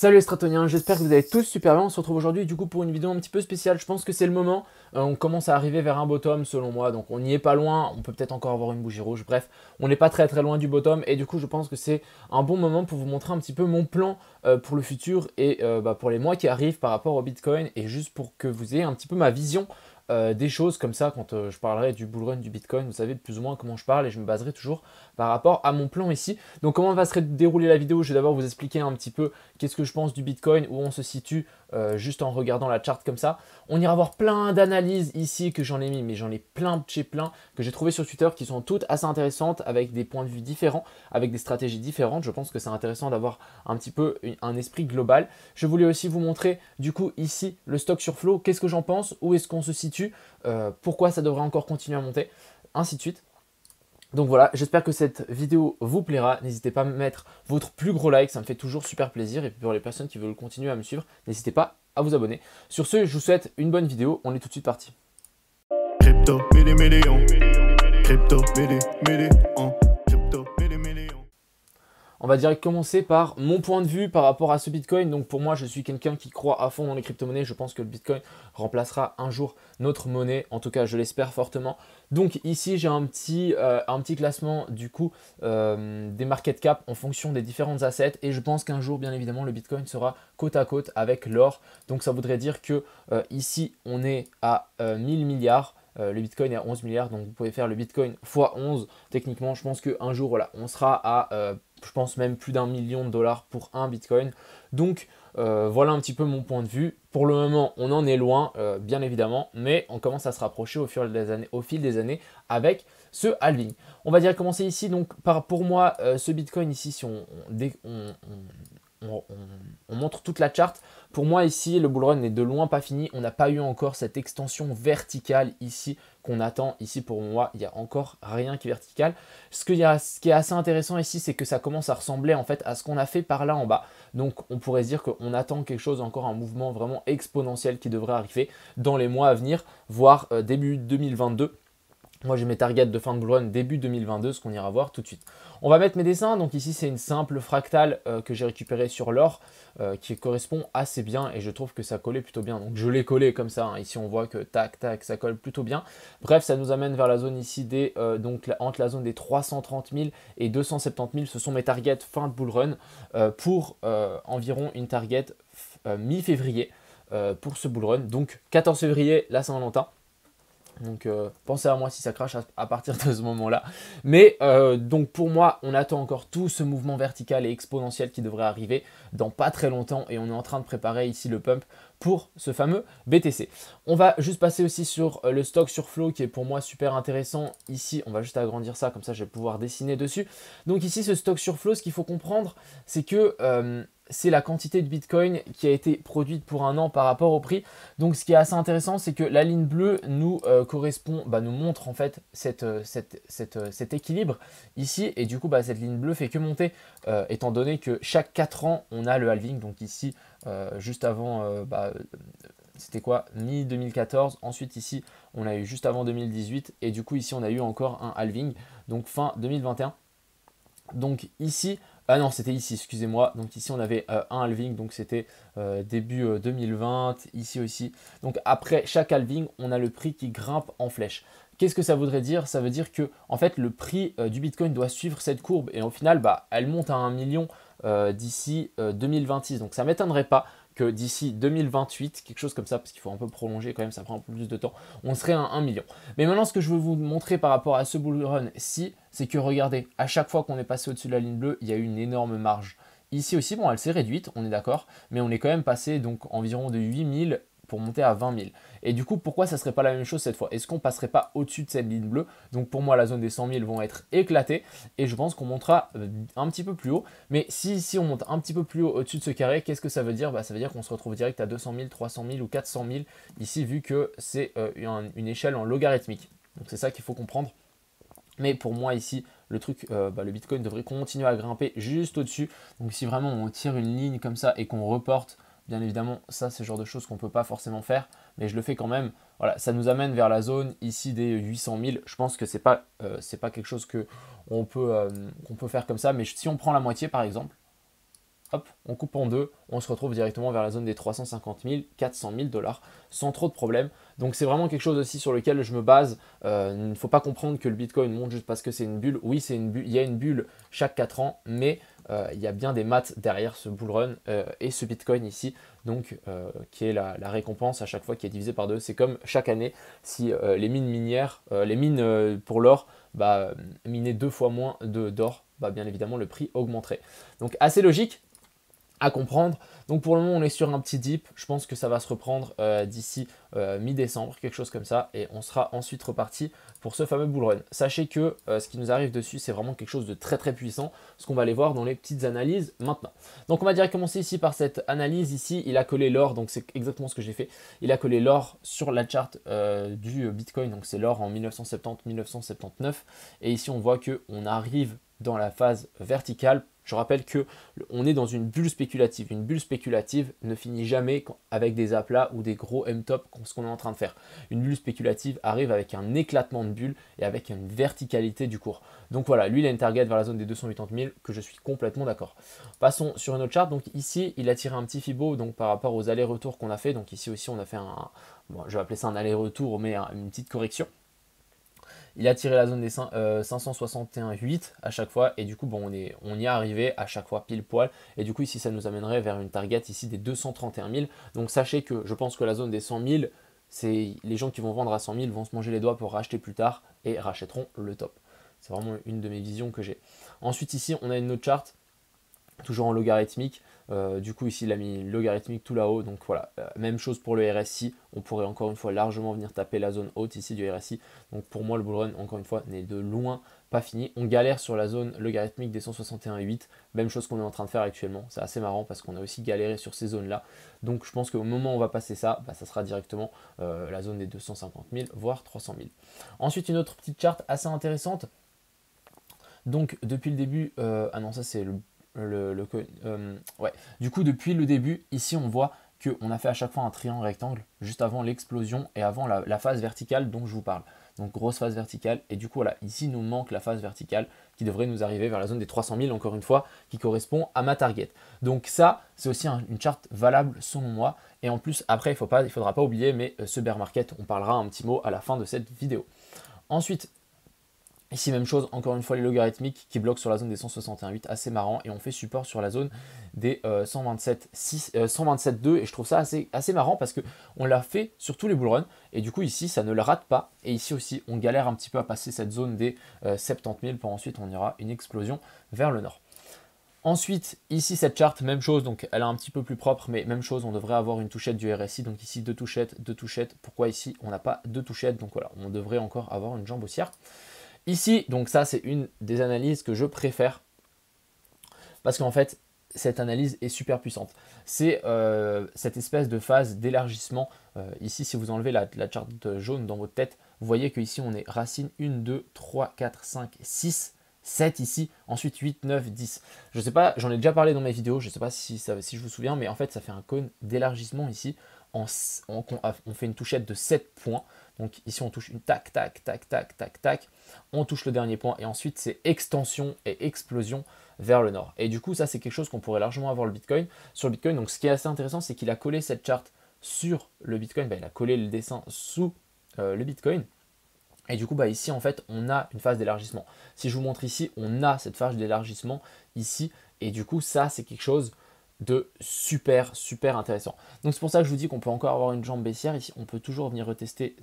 Salut les Stratoniens, j'espère que vous allez tous super bien. On se retrouve aujourd'hui du coup pour une vidéo un petit peu spéciale. Je pense que c'est le moment. On commence à arriver vers un bottom selon moi, donc on n'y est pas loin. On peut peut-être encore avoir une bougie rouge. Bref, on n'est pas très loin du bottom et du coup je pense que c'est un bon moment pour vous montrer un petit peu mon plan pour le futur et pour les mois qui arrivent par rapport au Bitcoin et juste pour que vous ayez un petit peu ma vision des choses comme ça quand je parlerai du bull run du Bitcoin. Vous savez plus ou moins comment je parle et je me baserai toujours par rapport à mon plan ici. Donc comment va se dérouler la vidéo? Je vais d'abord vous expliquer un petit peu qu'est-ce que je pense du Bitcoin, où on se situe juste en regardant la charte comme ça. On ira voir plein d'analyses ici que j'en ai mis, mais j'en ai plein de chez plein que j'ai trouvé sur Twitter qui sont toutes assez intéressantes avec des points de vue différents, avec des stratégies différentes. Je pense que c'est intéressant d'avoir un petit peu un esprit global. Je voulais aussi vous montrer du coup ici le stock sur flow, qu'est-ce que j'en pense, où est-ce qu'on se situe, pourquoi ça devrait encore continuer à monter, ainsi de suite. Donc voilà, j'espère que cette vidéo vous plaira. N'hésitez pas à mettre votre plus gros like, ça me fait toujours super plaisir. Et puis pour les personnes qui veulent continuer à me suivre, n'hésitez pas à vous abonner. Sur ce, je vous souhaite une bonne vidéo. On est tout de suite parti. Crypto, million. Crypto, million. Crypto, million. On va direct commencer par mon point de vue par rapport à ce Bitcoin. Donc pour moi, je suis quelqu'un qui croit à fond dans les crypto-monnaies. Je pense que le Bitcoin remplacera un jour notre monnaie. En tout cas, je l'espère fortement. Donc ici, j'ai un petit classement du coup des market cap en fonction des différentes assets. Et je pense qu'un jour, bien évidemment, le Bitcoin sera côte à côte avec l'or. Donc ça voudrait dire que ici, on est à 1000 milliards. Le Bitcoin est à 11 milliards, donc vous pouvez faire le Bitcoin x 11. Techniquement, je pense qu'un jour, voilà, on sera à, je pense même plus d'1 million de dollars pour un Bitcoin. Donc voilà un petit peu mon point de vue. Pour le moment, on en est loin, bien évidemment, mais on commence à se rapprocher au fil des années avec ce halving. On va dire commencer ici. Donc pour moi, ce Bitcoin ici, si on montre toute la charte. Pour moi ici, le bull run n'est de loin pas fini. On n'a pas eu encore cette extension verticale ici qu'on attend. Ici pour moi, il n'y a encore rien qui est vertical. Ce qui est assez intéressant ici, c'est que ça commence à ressembler en fait à ce qu'on a fait par là en bas. Donc on pourrait se dire qu'on attend quelque chose, encore un mouvement vraiment exponentiel qui devrait arriver dans les mois à venir, voire début 2022. Moi, j'ai mes targets de fin de bull run début 2022, ce qu'on ira voir tout de suite. On va mettre mes dessins. Donc ici, c'est une simple fractale que j'ai récupérée sur l'or qui correspond assez bien et je trouve que ça collait plutôt bien. Donc je l'ai collé comme ça. Ici, on voit que tac, tac, ça colle plutôt bien. Bref, ça nous amène vers la zone ici entre la zone des 330 000 et 270 000. Ce sont mes targets fin de bull run pour environ une target mi-février pour ce bull run. Donc 14 février, la Saint-Valentin. Donc pensez à moi si ça crache à partir de ce moment-là. Mais donc pour moi, on attend encore tout ce mouvement vertical et exponentiel qui devrait arriver dans pas très longtemps. Et on est en train de préparer ici le pump pour ce fameux BTC. On va juste passer aussi sur le stock sur flow qui est pour moi super intéressant. Ici, on va juste agrandir ça, comme ça je vais pouvoir dessiner dessus. Donc ici, ce stock sur flow, ce qu'il faut comprendre, c'est que c'est la quantité de Bitcoin qui a été produite pour un an par rapport au prix. Donc ce qui est assez intéressant, c'est que la ligne bleue nous nous montre en fait cet équilibre ici. Et du coup, cette ligne bleue fait que monter, étant donné que chaque 4 ans, on a le halving. Donc ici, juste avant, c'était quoi? Mi-2014. Ensuite ici, on a eu juste avant 2018. Et du coup, ici, on a eu encore un halving, donc fin 2021. Donc ici, ah non, c'était ici, excusez-moi. Donc ici, on avait un halving, donc c'était début 2020, ici aussi. Donc après chaque halving, on a le prix qui grimpe en flèche. Qu'est-ce que ça voudrait dire? Ça veut dire que en fait, le prix du Bitcoin doit suivre cette courbe et au final, elle monte à 1 million d'ici 2026. Donc ça ne m'étonnerait pas que d'ici 2028, quelque chose comme ça, parce qu'il faut un peu prolonger quand même, ça prend un peu plus de temps, on serait à 1 million. Mais maintenant, ce que je veux vous montrer par rapport à ce bull run-ci, c'est que regardez, à chaque fois qu'on est passé au-dessus de la ligne bleue, il y a eu une énorme marge. Ici aussi, bon, elle s'est réduite, on est d'accord, mais on est quand même passé donc environ de 8000 pour monter à 20 000. Et du coup, pourquoi ça ne serait pas la même chose cette fois? Est-ce qu'on ne passerait pas au-dessus de cette ligne bleue? Donc pour moi, la zone des 100 000 vont être éclatées et je pense qu'on montera un petit peu plus haut. Mais si on monte un petit peu plus haut au-dessus de ce carré, qu'est-ce que ça veut dire? Ça veut dire qu'on se retrouve direct à 200 000, 300 000 ou 400 000 ici, vu que c'est une échelle en logarithmique. Donc c'est ça qu'il faut comprendre. Mais pour moi ici, le truc, le Bitcoin devrait continuer à grimper juste au-dessus. Donc si vraiment on tire une ligne comme ça et qu'on reporte, bien évidemment, ça c'est le genre de choses qu'on ne peut pas forcément faire. Mais je le fais quand même. Voilà, ça nous amène vers la zone ici des 800 000. Je pense que c'est pas quelque chose qu'on peut faire comme ça. Mais si on prend la moitié par exemple, hop, on coupe en deux, on se retrouve directement vers la zone des 350 000, 400 000 dollars sans trop de problèmes. Donc c'est vraiment quelque chose aussi sur lequel je me base. Il ne faut pas comprendre que le Bitcoin monte juste parce que c'est une bulle. Oui, c'est une bulle, il y a une bulle chaque 4 ans, mais il y a bien des maths derrière ce bull run et ce Bitcoin ici, donc qui est la récompense à chaque fois qui est divisée par deux. C'est comme chaque année, si les mines minières, les mines pour l'or, miner 2 fois moins d'or, bien évidemment le prix augmenterait. Donc assez logique à comprendre. Donc pour le moment on est sur un petit dip, je pense que ça va se reprendre d'ici mi-décembre, quelque chose comme ça, et on sera ensuite reparti pour ce fameux bull run. Sachez que ce qui nous arrive dessus c'est vraiment quelque chose de très très puissant, ce qu'on va aller voir dans les petites analyses maintenant. Donc on va direct commencer ici par cette analyse ici, il a collé l'or, donc c'est exactement ce que j'ai fait, il a collé l'or sur la charte du Bitcoin, donc c'est l'or en 1970-1979, et ici on voit qu'on arrive dans la phase verticale. Je rappelle que on est dans une bulle spéculative. Une bulle spéculative ne finit jamais avec des aplats ou des gros M-top, ce qu'on est en train de faire. Une bulle spéculative arrive avec un éclatement de bulle et avec une verticalité du cours. Donc voilà, lui il a une target vers la zone des 280 000 que je suis complètement d'accord. Passons sur une autre charte. Donc ici il a tiré un petit Fibo donc par rapport aux allers-retours qu'on a fait. Donc ici aussi on a fait je vais appeler ça un aller-retour mais une petite correction. Il a tiré la zone des 561,8 à chaque fois et du coup on y est arrivé à chaque fois pile poil et du coup ici ça nous amènerait vers une target ici des 231 000. Donc sachez que je pense que la zone des 100 000, c'est les gens qui vont vendre à 100 000 vont se manger les doigts pour racheter plus tard et rachèteront le top. C'est vraiment une de mes visions que j'ai. Ensuite ici on a une autre charte toujours en logarithmique. Du coup ici il a mis logarithmique tout là-haut, donc voilà, même chose pour le RSI, on pourrait encore une fois largement venir taper la zone haute ici du RSI, donc pour moi le bull run encore une fois n'est de loin pas fini, on galère sur la zone logarithmique des 161,8, même chose qu'on est en train de faire actuellement, c'est assez marrant parce qu'on a aussi galéré sur ces zones là, donc je pense qu'au moment où on va passer ça, ça sera directement la zone des 250 000 voire 300 000. Ensuite une autre petite charte assez intéressante, donc depuis le début, ah non ça c'est ouais. Du coup, depuis le début, ici, on voit qu'on a fait à chaque fois un triangle rectangle juste avant l'explosion et avant la phase verticale dont je vous parle. Donc, grosse phase verticale. Et du coup, voilà, ici, il nous manque la phase verticale qui devrait nous arriver vers la zone des 300 000, encore une fois, qui correspond à ma target. Donc, ça, c'est aussi une charte valable selon moi. Et en plus, après, il ne faudra pas oublier, mais ce bear market, on parlera un petit mot à la fin de cette vidéo. Ensuite, ici, même chose, encore une fois, les logarithmiques qui bloquent sur la zone des 161,8, assez marrant. Et on fait support sur la zone des 127,2. Et je trouve ça assez marrant parce qu'on l'a fait sur tous les bull runs. Et du coup, ici, ça ne le rate pas. Et ici aussi, on galère un petit peu à passer cette zone des 70 000. Pour ensuite, on ira une explosion vers le nord. Ensuite, ici, cette charte, même chose, donc elle est un petit peu plus propre, mais même chose, on devrait avoir une touchette du RSI, donc ici, deux touchettes. Pourquoi ici, on n'a pas deux touchettes? Donc voilà, on devrait encore avoir une jambe haussière. Ici, donc ça, c'est une des analyses que je préfère, parce qu'en fait, cette analyse est super puissante. C'est cette espèce de phase d'élargissement. Ici, si vous enlevez la charte jaune dans votre tête, vous voyez qu'ici, on est racine 1, 2, 3, 4, 5, 6, 7 ici, ensuite 8, 9, 10. Je ne sais pas, j'en ai déjà parlé dans mes vidéos, je ne sais pas si je vous souviens, mais en fait ça fait un cône d'élargissement ici. On fait une touchette de 7 points. Donc ici on touche une tac, tac, tac, tac, tac, tac. On touche le dernier point et ensuite c'est extension et explosion vers le nord. Et du coup ça c'est quelque chose qu'on pourrait largement avoir sur le Bitcoin. Donc ce qui est assez intéressant c'est qu'il a collé cette charte sur le Bitcoin. Il a collé le dessin sous le Bitcoin. Et du coup, ici, en fait, on a une phase d'élargissement. Si je vous montre ici, on a cette phase d'élargissement ici. Et du coup, ça, c'est quelque chose de super, super intéressant. Donc, c'est pour ça que je vous dis qu'on peut encore avoir une jambe baissière. Ici, on peut toujours venir retester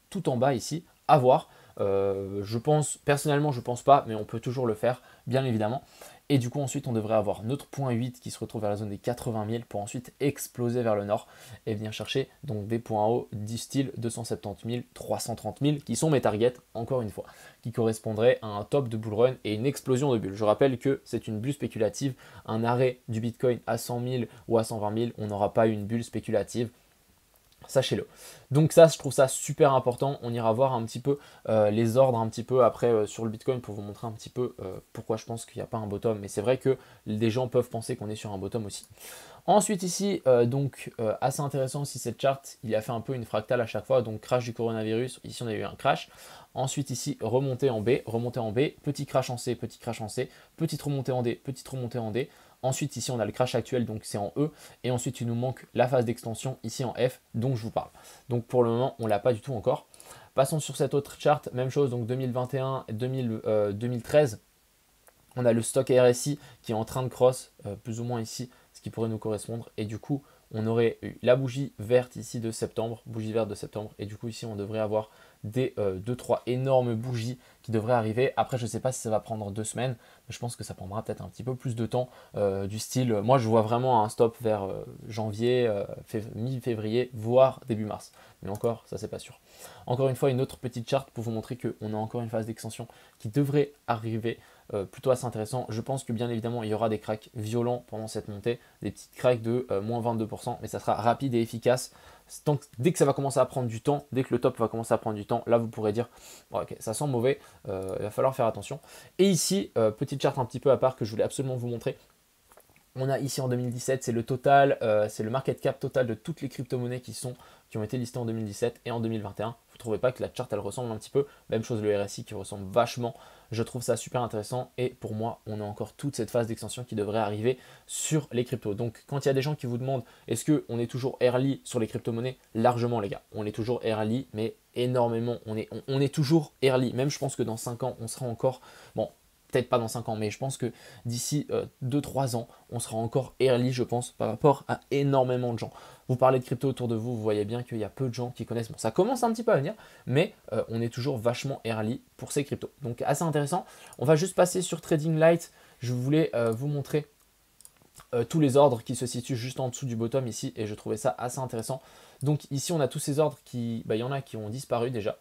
tout en bas ici, à voir. Je pense, personnellement, je pense pas, mais on peut toujours le faire, bien évidemment. Et du coup, ensuite, on devrait avoir notre point 8 qui se retrouve vers la zone des 80 000 pour ensuite exploser vers le nord et venir chercher donc des points hauts du style 270 000, 330 000 qui sont mes targets, encore une fois, qui correspondraient à un top de bull run et une explosion de bulle. Je rappelle que c'est une bulle spéculative, un arrêt du Bitcoin à 100 000 ou à 120 000, on n'aura pas une bulle spéculative. Sachez-le. Donc ça, je trouve ça super important. On ira voir un petit peu les ordres un petit peu après sur le Bitcoin pour vous montrer un petit peu pourquoi je pense qu'il n'y a pas un bottom. Mais c'est vrai que des gens peuvent penser qu'on est sur un bottom aussi. Ensuite ici, assez intéressant aussi cette charte, il a fait un peu une fractale à chaque fois. Donc crash du coronavirus, ici on a eu un crash. Ensuite ici, remontée en B, petit crash en C, petit crash en C, petite remontée en D, petite remontée en D. Ensuite, ici, on a le crash actuel, donc c'est en E. Et ensuite, il nous manque la phase d'extension ici en F, dont je vous parle. Donc pour le moment, on ne l'a pas du tout encore. Passons sur cette autre charte, même chose, donc 2021 et 2013. On a le stock RSI qui est en train de cross, plus ou moins ici, ce qui pourrait nous correspondre. Et du coup, on aurait eu la bougie verte ici de septembre, bougie verte de septembre. Et du coup, ici, on devrait avoir des 2-3 énormes bougies qui devraient arriver. Après, je ne sais pas si ça va prendre 2 semaines, mais je pense que ça prendra peut-être un petit peu plus de temps. Du style, moi, je vois vraiment un stop vers janvier, mi-février, voire début mars. Mais encore, ça, c'est pas sûr. Encore une fois, une autre petite charte pour vous montrer qu'on a encore une phase d'extension qui devrait arriver. Plutôt assez intéressant. Je pense que bien évidemment il y aura des cracks violents pendant cette montée, des petites cracks de moins 22%, mais ça sera rapide et efficace. Dès que ça va commencer à prendre du temps, dès que le top va commencer à prendre du temps, là vous pourrez dire bon, ok, ça sent mauvais, il va falloir faire attention. Et ici, petite charte un petit peu à part que je voulais absolument vous montrer. On a ici en 2017, c'est le total, c'est le market cap total de toutes les crypto-monnaies qui ont été listées en 2017 et en 2021. Vous ne trouvez pas que la charte elle ressemble un petit peu? Même chose le RSI qui ressemble vachement. Je trouve ça super intéressant et pour moi, on a encore toute cette phase d'extension qui devrait arriver sur les cryptos. Donc quand il y a des gens qui vous demandent est-ce qu'on est toujours early sur les crypto-monnaies? Largement les gars, on est toujours early, mais énormément. On est toujours early. Même je pense que dans 5 ans, on sera encore... Bon, peut-être pas dans 5 ans, mais je pense que d'ici 2-3 ans, on sera encore early, je pense, par rapport à énormément de gens. Vous parlez de crypto autour de vous, vous voyez bien qu'il y a peu de gens qui connaissent. Bon, ça commence un petit peu à venir, mais on est toujours vachement early pour ces cryptos. Donc assez intéressant. On va juste passer sur Trading Light. Je voulais vous montrer tous les ordres qui se situent juste en dessous du bottom ici, et je trouvais ça assez intéressant. Donc ici, on a tous ces ordres qui, il y en a qui ont disparu déjà.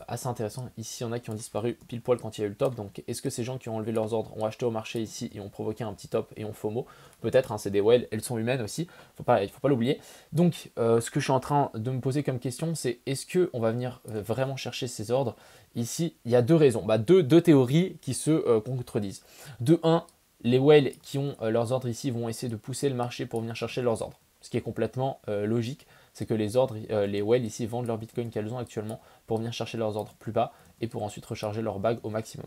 Assez intéressant. Ici, il y en a qui ont disparu pile poil quand il y a eu le top. Donc, est-ce que ces gens qui ont enlevé leurs ordres ont acheté au marché ici et ont provoqué un petit top et ont FOMO? Peut-être, hein, c'est des whales, elles sont humaines aussi. Il ne faut pas l'oublier. Donc, ce que je suis en train de me poser comme question, c'est est-ce qu'on va venir vraiment chercher ces ordres? Ici, il y a deux raisons, deux théories qui se contredisent. De un, les whales qui ont leurs ordres ici vont essayer de pousser le marché pour venir chercher leurs ordres. Ce qui est complètement logique. C'est que les whales ici vendent leur bitcoin qu'elles ont actuellement pour venir chercher leurs ordres plus bas et pour ensuite recharger leur bag au maximum.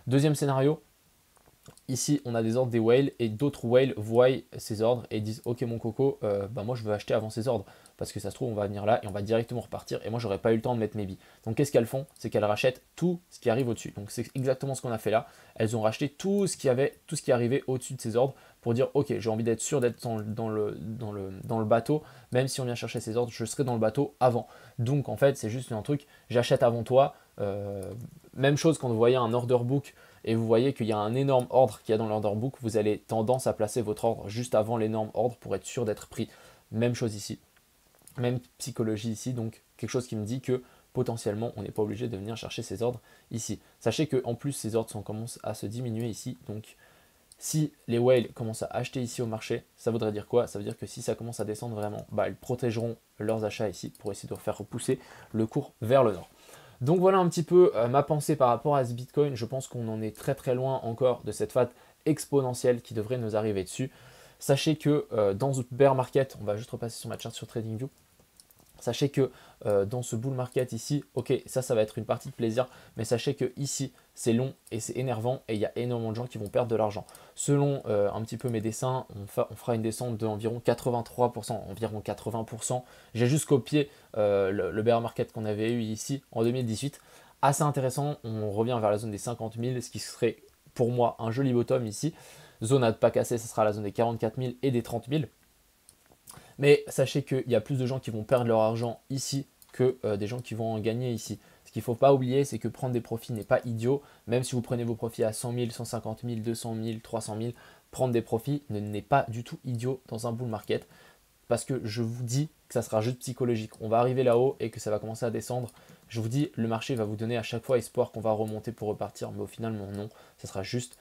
Deuxième scénario, ici on a des ordres des whales et d'autres whales voient ces ordres et disent ok mon coco, moi je veux acheter avant ces ordres parce que ça se trouve on va venir là et on va directement repartir et moi j'aurais pas eu le temps de mettre mes billes. Donc qu'est-ce qu'elles font? C'est qu'elles rachètent tout ce qui arrive au-dessus. Donc c'est exactement ce qu'on a fait là. Elles ont racheté tout ce qui arrivait au-dessus de ces ordres pour dire ok j'ai envie d'être sûr d'être dans le bateau, même si on vient chercher ces ordres, je serai dans le bateau avant. Donc en fait c'est juste un truc, j'achète avant toi. Même chose quand vous voyez un order book et vous voyez qu'il y a un énorme ordre qu'il y a dans l'order book, vous avez tendance à placer votre ordre juste avant l'énorme ordre pour être sûr d'être pris. Même chose ici, même psychologie ici, donc quelque chose qui me dit que potentiellement on n'est pas obligé de venir chercher ces ordres ici. Sachez qu'en plus ces ordres commencent à se diminuer ici, donc si les whales commencent à acheter ici au marché, ça voudrait dire quoi? Ça veut dire que si ça commence à descendre vraiment, ils protégeront leurs achats ici pour essayer de faire repousser le cours vers le nord. Donc voilà un petit peu ma pensée par rapport à ce Bitcoin. Je pense qu'on en est très très loin encore de cette phase exponentielle qui devrait nous arriver dessus. Sachez que dans ce bear market, on va juste repasser sur ma charte sur TradingView. Sachez que dans ce bull market ici, ok, ça va être une partie de plaisir, mais sachez que ici, c'est long et c'est énervant et il y a énormément de gens qui vont perdre de l'argent. Selon un petit peu mes dessins, on fera une descente d'environ 83%, environ 80%. J'ai juste copié le bear market qu'on avait eu ici en 2018. Assez intéressant, on revient vers la zone des 50 000, ce qui serait pour moi un joli bottom ici. Zone à ne pas casser, ce sera la zone des 44 000 et des 30 000. Mais sachez qu'il y a plus de gens qui vont perdre leur argent ici que des gens qui vont en gagner ici. Ce qu'il ne faut pas oublier, c'est que prendre des profits n'est pas idiot. Même si vous prenez vos profits à 100 000, 150 000, 200 000, 300 000, prendre des profits n'est pas du tout idiot dans un bull market. Parce que je vous dis que ça sera juste psychologique. On va arriver là-haut et que ça va commencer à descendre. Je vous dis, le marché va vous donner à chaque fois espoir qu'on va remonter pour repartir. Mais au final, non. Ce sera juste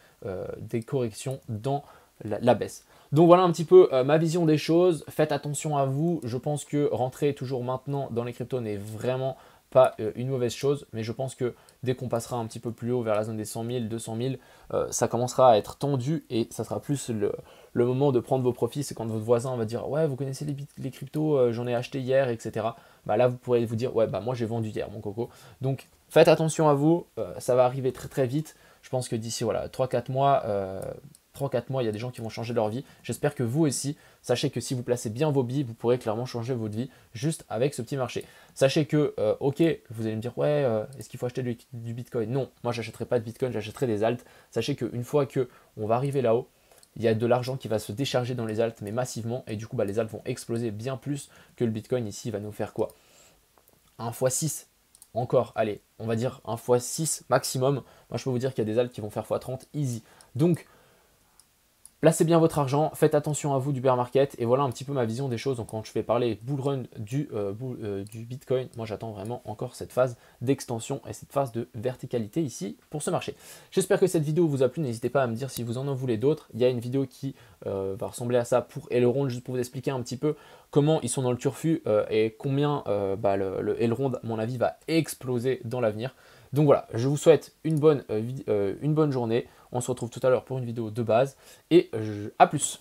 des corrections dans la baisse. Donc voilà un petit peu ma vision des choses. Faites attention à vous. Je pense que rentrer toujours maintenant dans les cryptos n'est vraiment pas une mauvaise chose. Mais je pense que dès qu'on passera un petit peu plus haut vers la zone des 100 000, 200 000, ça commencera à être tendu et ça sera plus le moment de prendre vos profits. C'est quand votre voisin va dire ouais, vous connaissez les cryptos, j'en ai acheté hier, etc. Là vous pourrez vous dire ouais, moi j'ai vendu hier mon coco. Donc faites attention à vous, ça va arriver très très vite. Je pense que d'ici 3-4 mois, 3-4 mois, il y a des gens qui vont changer leur vie. J'espère que vous aussi, sachez que si vous placez bien vos billes, vous pourrez clairement changer votre vie juste avec ce petit marché. Sachez que, ok, vous allez me dire, ouais, est-ce qu'il faut acheter du Bitcoin? Non, moi, j'achèterai pas de Bitcoin, j'achèterai des alts. Sachez qu'une fois qu'on va arriver là-haut, il y a de l'argent qui va se décharger dans les alts, mais massivement, et du coup, les alts vont exploser bien plus que le Bitcoin ici va nous faire quoi? 1 x 6 encore, allez, on va dire 1 x 6 maximum. Moi, je peux vous dire qu'il y a des alts qui vont faire x 30 easy. Donc, placez bien votre argent, faites attention à vous du bear market, et voilà un petit peu ma vision des choses. Donc quand je vais parler bull run du Bitcoin, moi j'attends vraiment encore cette phase d'extension et cette phase de verticalité ici pour ce marché. J'espère que cette vidéo vous a plu, n'hésitez pas à me dire si vous en voulez d'autres. Il y a une vidéo qui va ressembler à ça pour Elrond, juste pour vous expliquer un petit peu comment ils sont dans le turfu et combien le Elrond, à mon avis, va exploser dans l'avenir. Donc voilà, je vous souhaite une bonne journée. On se retrouve tout à l'heure pour une vidéo de base et à plus.